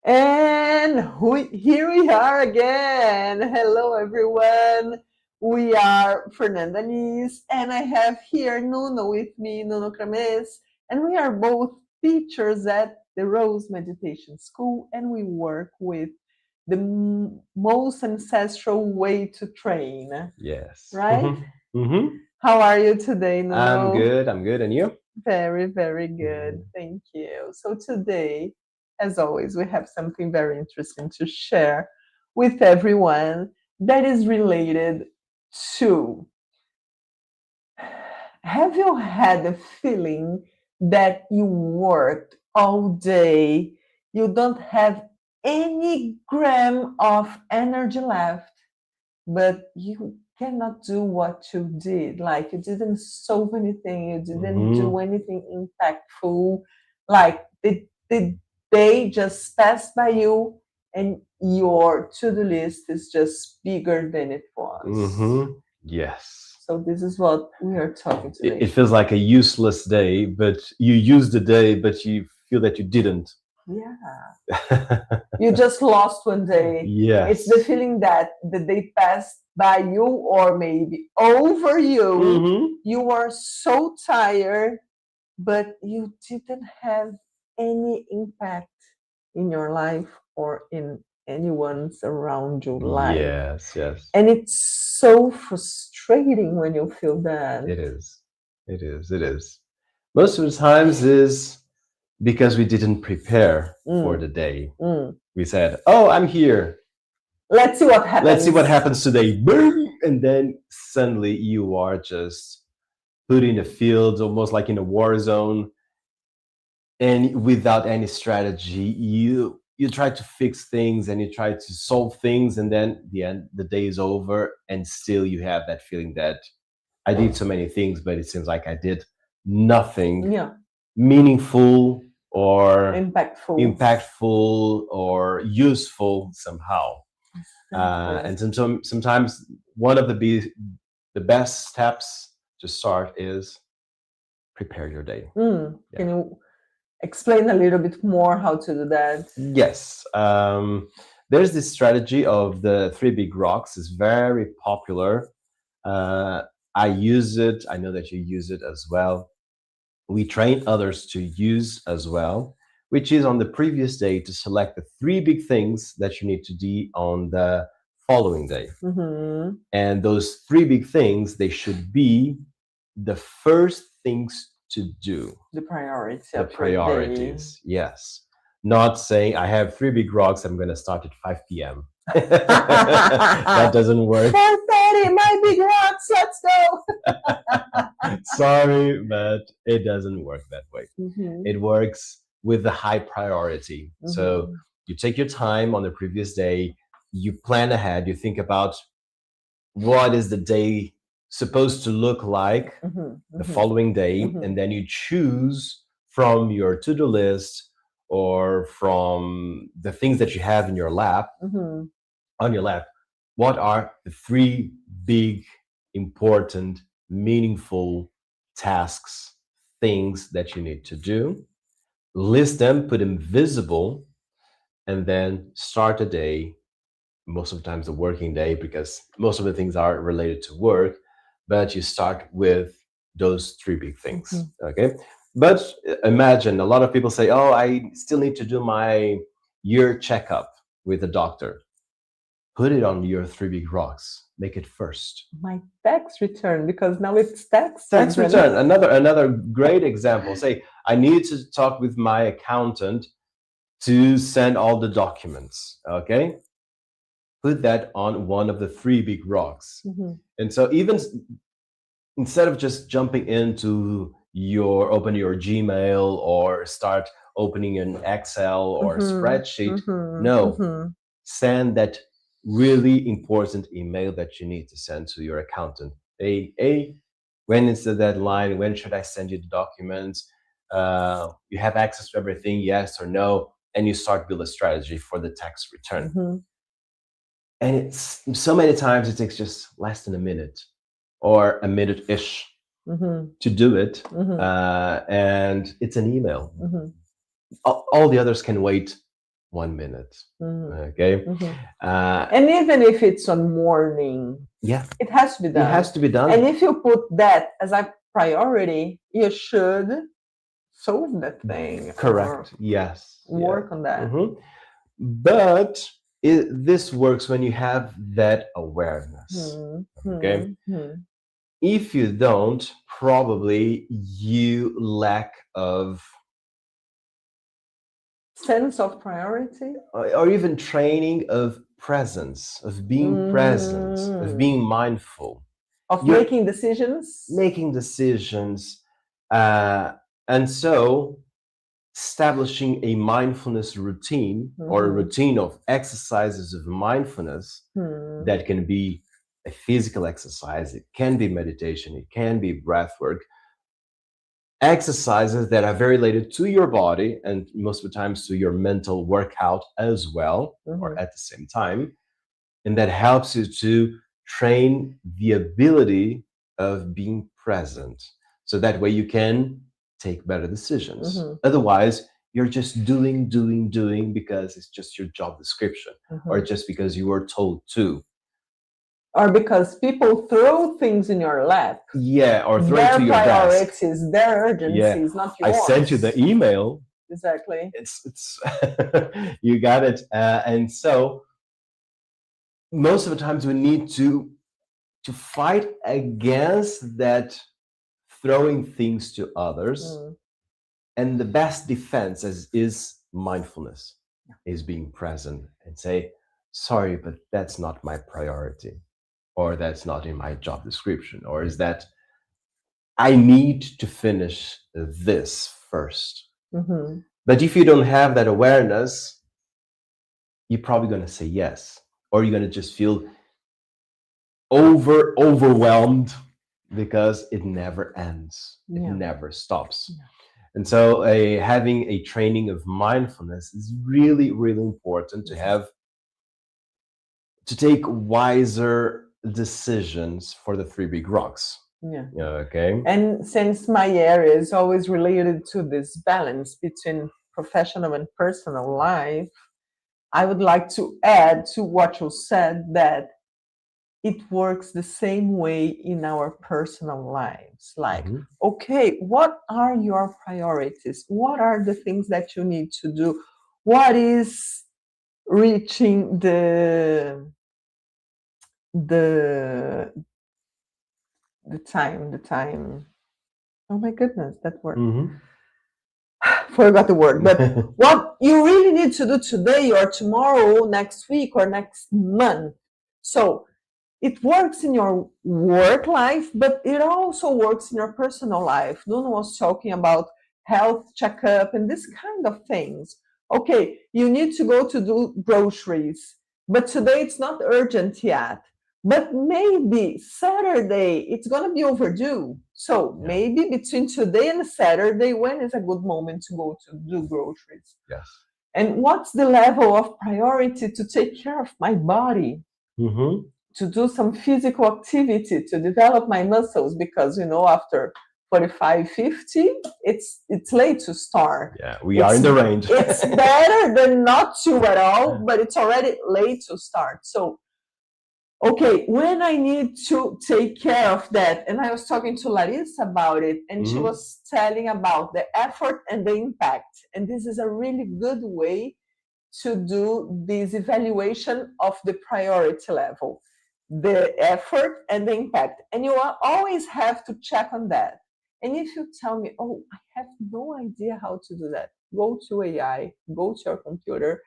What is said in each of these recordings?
And here we are again. Hello, everyone. We are Fernanda Nis, and I have here Nuno with me, Nuno Crames, and we are both teachers at the Rose Meditation School, and we work with the most ancestral way to train, Yes. right? Mm-hmm. How are you today, I'm Nuno? good. I'm good. And you? Very, very good. Mhm. Thank you. So, today, as always, we have something very interesting to share with everyone that is related to, have you had a feeling that you worked all day, you don't have any gram of energy left, but you cannot do what you did. Like you didn't solve anything, you didn't do Mm-hmm. anything impactful. Like the day just passed by you and your to-do list is just bigger than it was. Mm-hmm. Yes. So this is what we are talking It today. feels like a useless day, but you used the day, but you feel that you didn't. Yeah. You just lost one day. It's the Yes. feeling that the day passed by you or maybe over you. Mm-hmm. You are so tired, but you didn't have any impact in your life or in anyone's around your life. Yes. Yes. And it's so frustrating when you feel that. It is. It is. It is. Most of the times is because we didn't prepare for Mm, the day. mm. We said, "Oh, I'm here. Let's see what Let's see happens. what happens today." Boom! And then suddenly you are just put in a field, almost like in a war zone, and without any strategy, you try to fix things and you try to solve things, and then the day is over, and still you have that feeling that I did so many things, but it seems like I did nothing Yeah, meaningful or impactful. impactful or useful somehow. Exactly. And sometimes one of the best steps to start is prepare your day. Can Yeah. you explain a little bit more how to do that? Yes. There's this strategy of the three big rocks. It's very popular. Uh, I use it. I know that you use it as well. We train others to use as well, which is on the previous day to select the three big things that you need to do on the following day. Mm-hmm. And those three big things, they should be the first things to do, The priority the of your day. priorities. Yes. Not saying I have three big rocks, I'm going to start at 5 p.m. That doesn't work. 4:30, my big rocks, let's go. Sorry, but it doesn't work that way. Mm-hmm. It works with the high priority. So Mm-hmm. you take your time on the previous day, you plan ahead, you think about what is the day supposed to look like Mm-hmm. the Mm-hmm. following day, Mm-hmm. and then you choose from your to-do list or from the things that you have in your lap Mm-hmm. on your lap, what are the three big, important, meaningful tasks, things that you need to do. List them, put them visible, and then start a day, most of the times the working day, because most of the things are related to work, but you start with those three big things. Mm-hmm. Okay. But imagine a lot of people say, oh, I still need to do my year checkup with the doctor. Put it on your three big rocks. Make it first. My tax return, because now it's tax Tax season. return, another great example. Say, I need to talk with my accountant to send all the documents. Okay, put that on one of the three big rocks. Mm-hmm. And so even instead of just jumping into open your Gmail or start opening an Excel or a Mm-hmm. spreadsheet, Mm-hmm. no, Mm-hmm. send that really important email that you need to send to your accountant. Hey, when is the deadline? When should I send you the documents? You have access to everything, yes or no? And you start build a strategy for the tax return. Mm-hmm. And it's so many times it takes just less than a minute or a minute ish Mm-hmm. to do it. Mm-hmm. And it's an email. Mm-hmm. All the others can wait 1 minute. Mhm. Okay. Mhm. Uh, And even if it's on morning, yeah, it has to be it done. has to be done. And if you put that as a priority, you should solve that thing or Correct. Yes. Yeah. work on that. Mhm. But this works when you have that awareness. Okay. Mhm. If you don't, probably you lack of, Sense of priority. or even training of presence, of being present, of Mhm. being mindful, Of you're making decisions. making decisions, uh, and so establishing a mindfulness routine or a Mhm. routine of exercises of mindfulness Mhm. that can be a physical exercise, it can be meditation, it can be breath work, exercises that are very related to your body and most of the times to your mental workout as well, or Mhm. at the same time. And that helps you to train the ability of being present. So that way you can take better decisions. Mhm. Otherwise, you're just doing because it's just your job description or Mhm. just because you were told to. Or because people throw things in your lap. Yeah, or throw it Their to your desk. priorities, their Yeah, urgencies, not I yours. sent you the email. Exactly. It's you got it. And so most of the times we need to fight against that throwing things to others. Mm. And the best defense is mindfulness, is being present and say, sorry, but that's not my priority, or that's not in my job description, or is that I need to finish this first. Mhm. But if you don't have that awareness, you're probably going to say yes, or you're going to just feel overwhelmed because it never ends. It Yeah. never stops. Yeah. And so having a training of mindfulness is really, really important to have, to take wiser decisions for the three big rocks. Yeah. Okay. And since my area is always related to this balance between professional and personal life, I would like to add to what you said that it works the same way in our personal lives. Like, Mhm. okay, what are your priorities? What are the things that you need to do? What is reaching the the time? Oh my goodness, that word. Mhm. Forgot the word. But what you really need to do today or tomorrow, next week or next month. So it works in your work life, but it also works in your personal life. Nuno was talking about health checkup and this kind of things. Okay, you need to go to do groceries, but today it's not urgent yet. But maybe Saturday it's gonna be overdue. So Yeah. maybe between today and Saturday, when is a good moment to go to do groceries? Yes. And what's the level of priority to take care of my body? Mhm. To do some physical activity to develop my muscles because after 45, 50, it's late to start. Yeah, we are in the range. It's better than not to at all, but it's already late to start. So okay, when I need to take care of that, and I was talking to Larissa about it, and she Mhm. was telling about the effort and the impact, and this is a really good way to do this evaluation of the priority level, the effort and the impact. And you always have to check on that. And if you tell me, oh, I have no idea how to do that, go to AI, go to your computer,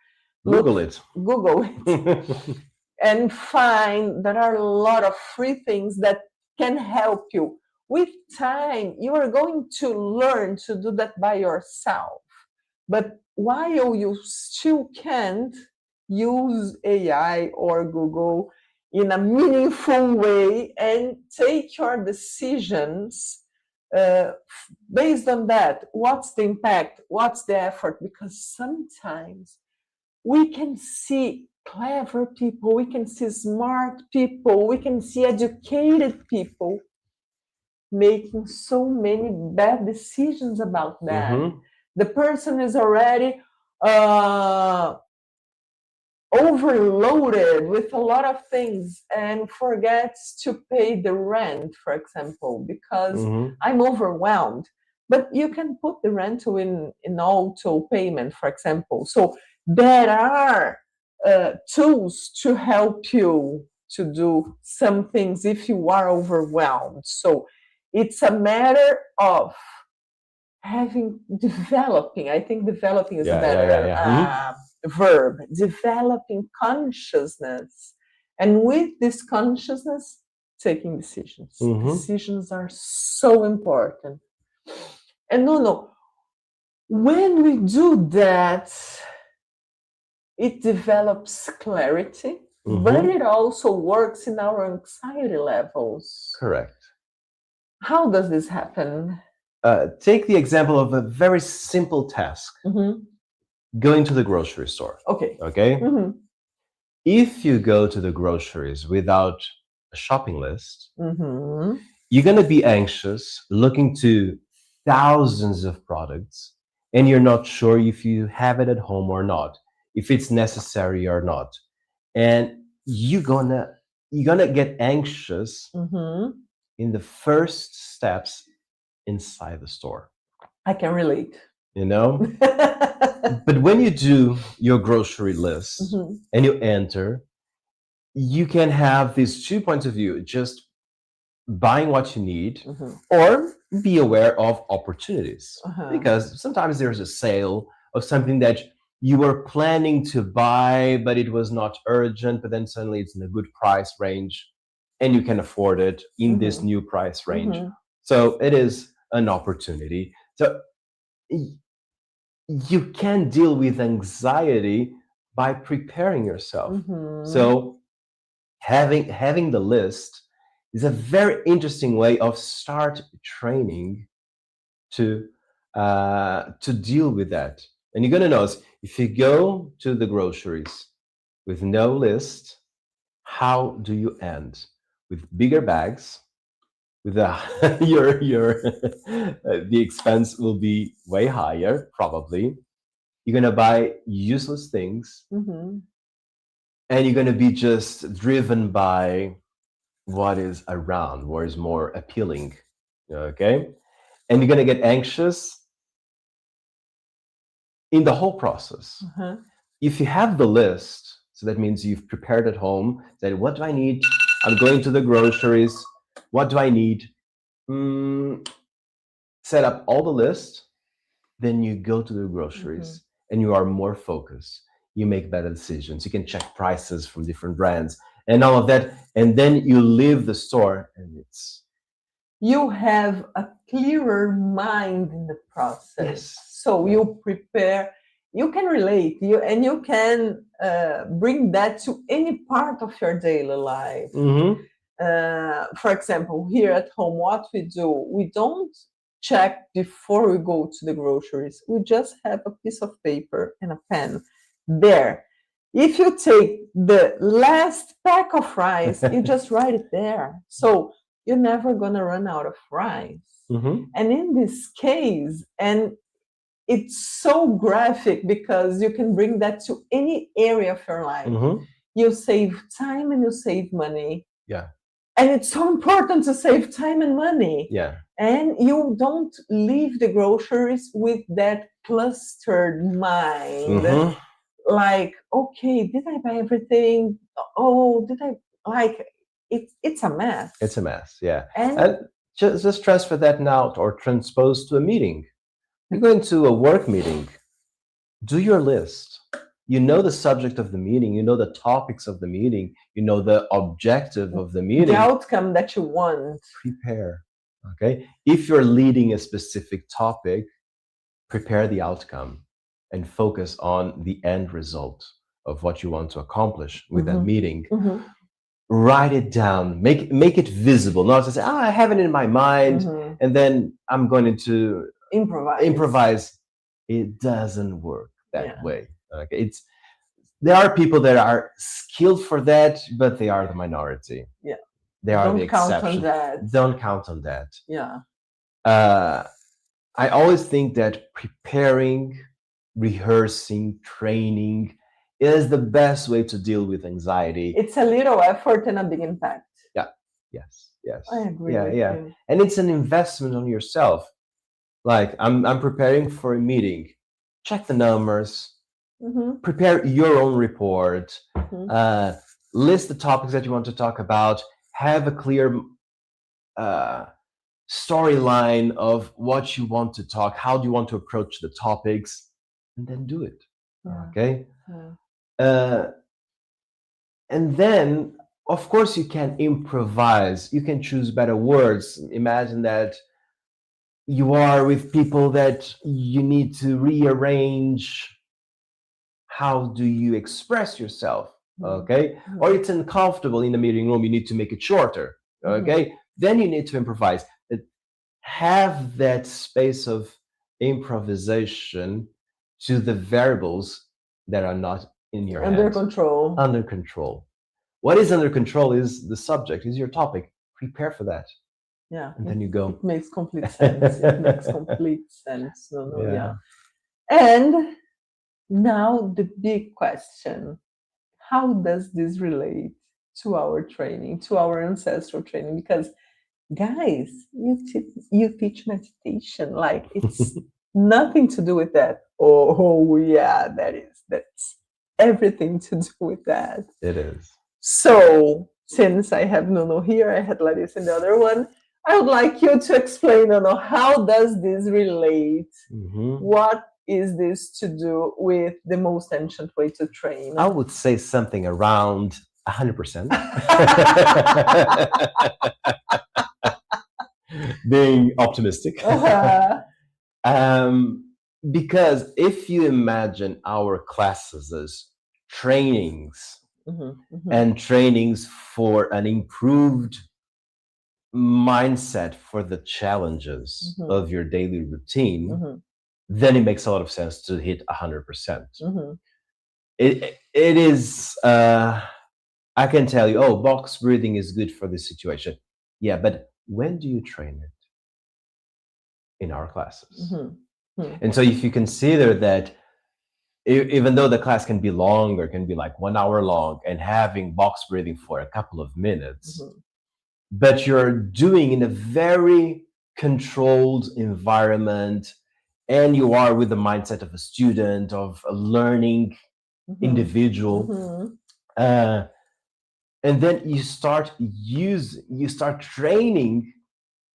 Google it. Google it, and find there are a lot of free things that can help you. With time, you are going to learn to do that by yourself. But while you still can't use AI or Google in a meaningful way and take your decisions uh, based on that, what's the impact? What's the effort? Because sometimes we can see clever people, we can see smart people, we can see educated people making so many bad decisions about that. Mhm. The person is already overloaded with a lot of things and forgets to pay the rent, for example, because Mhm. I'm overwhelmed. But you can put the rental in auto payment, for example. So there are tools to help you to do some things if you are overwhelmed. So it's a matter of developing. I think developing is a better Yeah. Mhm. verb. Developing consciousness, and with this consciousness, taking decisions. Mhm. Decisions are so important. And no, when we do that, it develops clarity, but Mhm. it also works in our anxiety levels. Correct. How does this happen? Take the example of a very simple task: Mhm. going to the grocery store. Okay. Okay. Mhm. If you go to the groceries without a shopping list, Mhm. you're going to be anxious, looking to thousands of products, and you're not sure if you have it at home or not, if it's necessary or not. And you're gonna get anxious Mhm. in the first steps inside the store, I can relate. you know? But when you do your grocery list Mhm. and you enter, you can have these 2 points of view: just buying what you need, Mhm. or be aware of opportunities. Uh-huh. Because sometimes there's a sale of something that you were planning to buy, but it was not urgent, but then suddenly it's in a good price range and you can afford it in this Mhm. new price range. Mhm. So it is an opportunity. So you can deal with anxiety by preparing yourself. Mhm. So having the list is a very interesting way of start training to deal with that. And you're gonna notice, if you go to the groceries with no list, how do you end? With bigger bags, with your the expense will be way higher, probably. You're gonna buy useless things, Mhm. and you're gonna be just driven by what is around, what is more appealing. Okay? And you're gonna get anxious in the whole process. Uh-huh. If you have the list, so that means you've prepared at home, said, what do I need? I'm going to the groceries. What do I need? Set up all the list, then you go to the groceries and you are more focused. You make better decisions. You can check prices from different brands and all of that. And then you leave the store and it's, You have a clearer mind in the process. yes. So Yeah. you prepare, you can relate, you can bring that to any part of your daily life. Mm-hmm. For example, here at home, what we don't check before we go to the groceries. We just have a piece of paper and a pen there. If you take the last pack of rice, you just write it there. So you're never gonna run out of rice. Mm-hmm. And in this case, and it's so graphic because you can bring that to any area of your life. Mm-hmm. You save time and you save money. Yeah. And it's so important to save time and money. Yeah. And you don't leave the groceries with that clustered mind. Mm-hmm. Like, okay, did I buy everything? Oh, did I like it's a mess. It's a mess. Yeah. And And just transfer that now or transpose to a meeting. You're going to a work meeting. Do your list. You know the subject of the meeting, you know the topics of the meeting, you know the objective of the meeting. the outcome that you want. Prepare. Okay? If you're leading a specific topic, prepare the outcome and focus on the end result of what you want to accomplish with that meeting. Write it down, make it visible, not to say, I have it in my mind, and then I'm going to improvise. It doesn't work that way. Okay, there are people that are skilled for that, but they are the minority. Yeah, they are the Don't count exception. on that. Don't count on that. Yeah. I always think that preparing, rehearsing, training is the best way to deal with anxiety. It's a little effort and a big impact. Yeah. Yes. Yes. I agree Yeah. with Yeah. you. And it's an investment on yourself. Like I'm preparing for a meeting. Check the numbers. Mhm, Prepare your own report. mhm, List the topics that you want to talk about. Have a clear uh, storyline of what you want to talk. How do you want to approach the topics, and then do it. yeah, Okay. yeah. Uh, and then, of course, you can improvise. You can choose better words. Imagine that you are with people that you need to rearrange how do you express yourself, okay? Or it's uncomfortable in the meeting room, you need to make it shorter, okay? Then you need to improvise. But have that space of improvisation to the variables that are not in your Under hands. control. Under control. What is under control is the subject, is your topic. Prepare for that. Yeah. And then you go. It makes complete sense. It makes complete sense. No, yeah. Yeah. And now the big question: how does this relate to our training, to our ancestral training? Because guys, you teach meditation, like it's nothing to do with that. Oh yeah, that's everything to do with that. It is. So since I have Nuno here, I had Larissa in the other one. I would like you to explain, Nuno, how does this relate? What is this to do with the most ancient way to train? I would say something around 100%. Being optimistic. Because if you imagine our classes as trainings and trainings for an improved mindset for the challenges of your daily routine, then it makes a lot of sense to hit 100%. It is, I can tell you, oh, box breathing is good for this situation. Yeah, but when do you train it? In our classes. And so if you consider that even though the class can be longer, can be like 1 hour long, and having box breathing for a couple of minutes, but you're doing in a very controlled environment, and you are with the mindset of a student, of a learning individual, and then you start training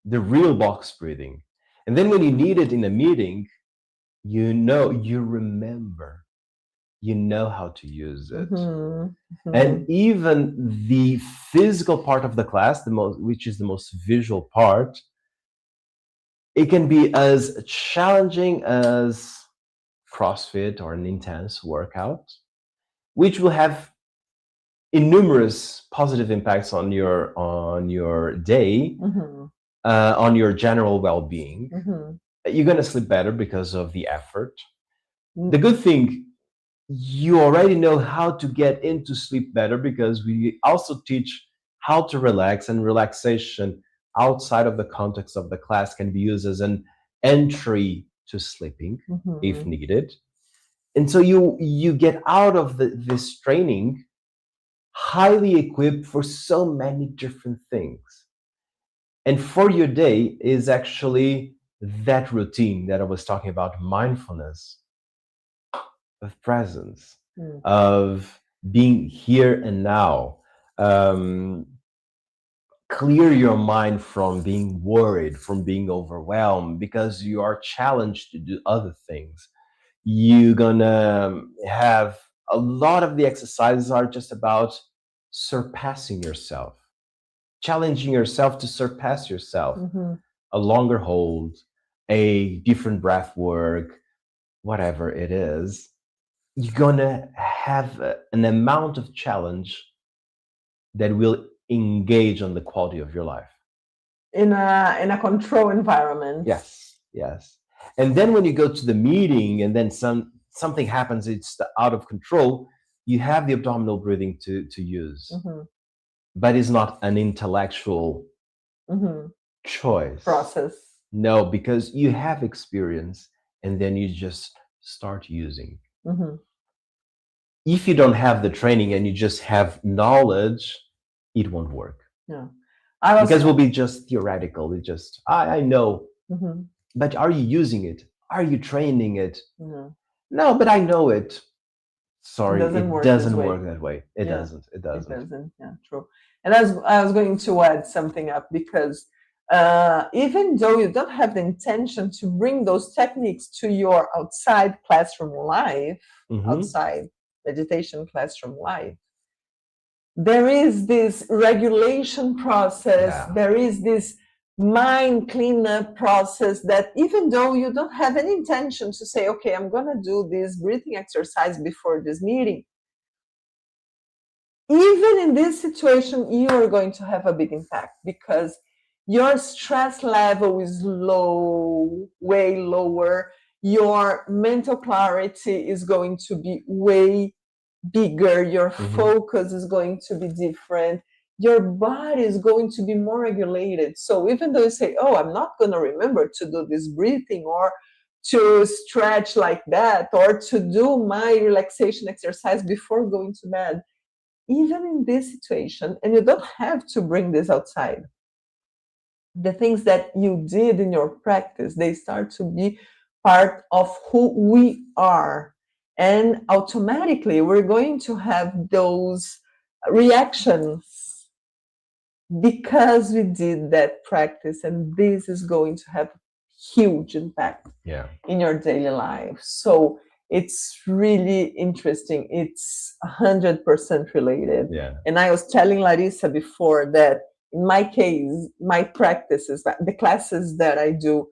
the real box breathing. And then when you need it in a meeting, you remember, you know how to use it. And even the physical part of the class, which is the most visual part, it can be as challenging as CrossFit or an intense workout, which will have innumerous positive impacts on your day, on your general well-being. You're going to sleep better because of the effort. The good thing, you already know how to get into sleep better, because we also teach how to relax, and relaxation outside of the context of the class can be used as an entry to sleeping if needed. And so you get out of this training highly equipped for so many different things. And for your day is actually that routine that I was talking about, mindfulness, of presence, of being here and now. Clear your mind from being worried, from being overwhelmed, because you are challenged to do other things. You're gonna have a lot of the exercises are just about surpassing yourself, challenging yourself to surpass yourself. A longer hold, a different breath work, whatever it is, you're gonna have an amount of challenge that will engage on the quality of your life in a control environment. Yes. And then when you go to the meeting and then something happens, it's out of control, you have the abdominal breathing to use, but it's not an intellectual choice Process. No, because you have experience, and then you just start using. if you don't have the training and you just have knowledge, it won't work. Yeah. I was Because it will be just theoretical. It just, I know, Mhm. but are you using it? Are you training it? No, No, but I know it. it Sorry, doesn't it work this doesn't way. work that way. It Yeah, doesn't. It it doesn't. doesn't. Yeah, true. And I was going to add something up because even though you don't have the intention to bring those techniques to your outside classroom life, Hmm. outside meditation classroom life, there is this regulation process, Yeah. there is this mind cleanup process that even though you don't have any intention to say, okay, I'm going to do this breathing exercise before this meeting, even in this situation, you are going to have a big impact because your stress level is low, way lower. Your mental clarity is going to be way bigger. Your Hmm. focus is going to be different. Your body is going to be more regulated. So even though you say, oh, I'm not going to remember to do this breathing or to stretch like that or to do my relaxation exercise before going to bed, even in this situation, and you don't have to bring this outside, the things that you did in your practice, they start to be part of who we are. And automatically, we're going to have those reactions because we did that practice. And this is going to have huge impact Yeah. in your daily life. So it's really interesting. It's 100% related. Yeah. And I was telling Larissa before that in my case, my practices, the classes that I do,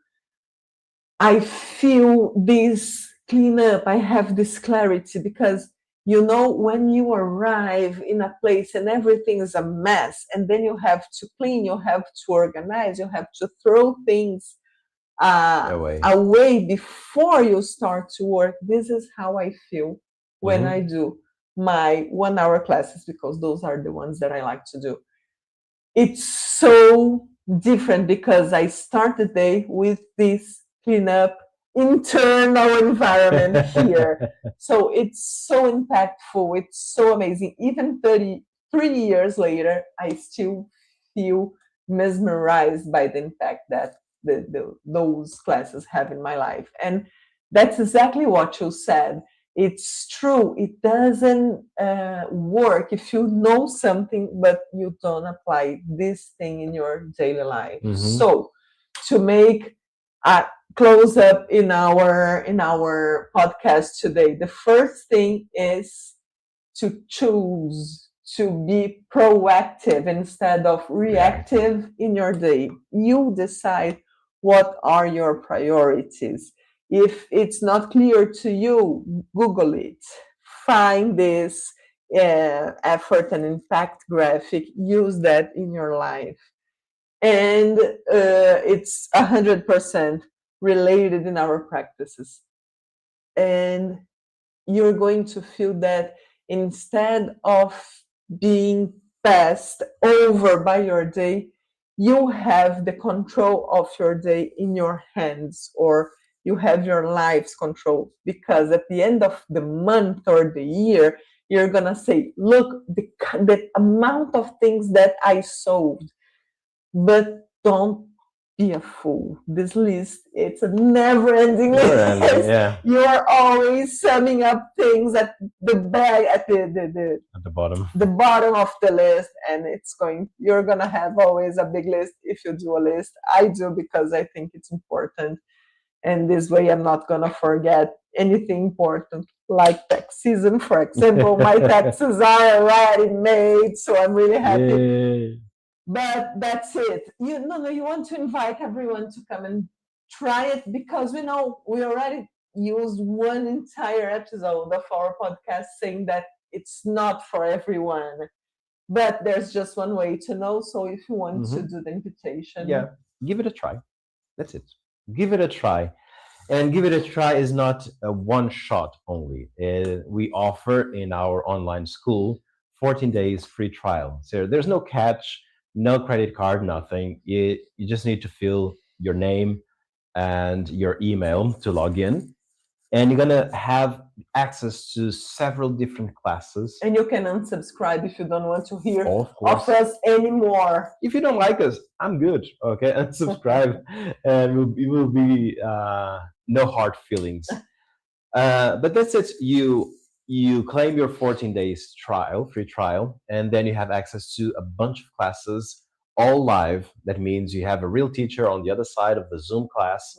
I feel this cleanup. I have this clarity because when you arrive in a place and everything is a mess, and then you have to clean, you have to organize, you have to throw things Away. away before you start to work. This is how I feel when I Hmm. do my 1 hour classes because those are the ones that I like to do. It's so different because I start the day with this cleanup internal environment here. So it's so impactful. It's so amazing. Even 33 years later, I still feel mesmerized by the impact that those classes have in my life. And that's exactly what you said. It's true. It doesn't work if you know something, but you don't apply this thing in your daily life. Hmm. So, to make a close up in our podcast today, the first thing is to choose to be proactive instead of Reactive. reactive in your day. You decide what are your priorities. If it's not clear to you, Google it. Find this effort and impact graphic. Use that in your life. And it's 100% related in our practices. And you're going to feel that instead of being passed over by your day, you have the control of your day in your hands, or you have your life's control. Because at the end of the month or the year, you're going to say, look, the amount of things that I solved. But don't be a fool. This list, it's a never-ending Never ending. list. Yeah. You are always summing up things at the bag at At the bottom. the bottom of the list, and you're gonna have always a big list if you do a list. I do because I think it's important. And this way I'm not gonna forget anything important like tax season, for example. My taxes are already made, so I'm really happy. Yay. But that's it. You want to invite everyone to come and try it because we know we already used one entire episode of our podcast saying that it's not for everyone. But there's just one way to know. So if you want to Hmm. do the invitation, Yeah. Give it a try. That's it. Give it a try. And give it a try is not a one shot only. We offer in our online school 14 days free trial. So there's no catch, no credit card, nothing. You just need to fill your name and your email to log in. and you're gonna have access to several different classes. And you can unsubscribe if you don't want to hear Of course. of us anymore. If you don't like us, I'm good. Okay, unsubscribe, and it will be no hard feelings. But that's it. You claim your 14 days free trial, and then you have access to a bunch of classes, all live. That means you have a real teacher on the other side of the Zoom class,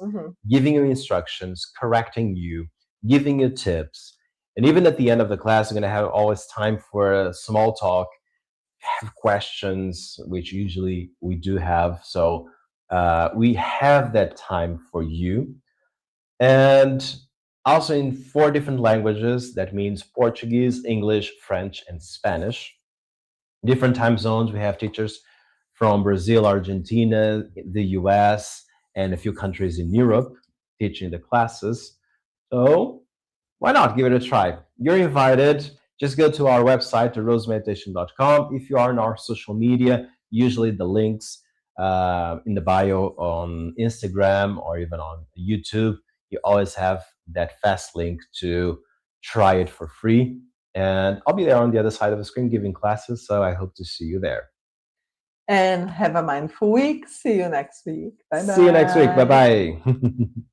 giving you instructions, correcting you, giving you tips. And even at the end of the class, you're going to have always time for a small talk, have questions, which usually we do have. So we have that time for you. And also in 4 different languages. That means Portuguese, English, French, and Spanish. Different time zones. We have teachers from Brazil, Argentina, the US, and a few countries in Europe teaching the classes. So why not give it a try? You're invited. Just go to our website, rosemeditation.com. If you are on our social media, usually the links in the bio on Instagram or even on YouTube, you always have that fast link to try it for free. And I'll be there on the other side of the screen giving classes, so I hope to see you there. And have a mindful week. See you next week. Bye-bye. See you next week. Bye-bye.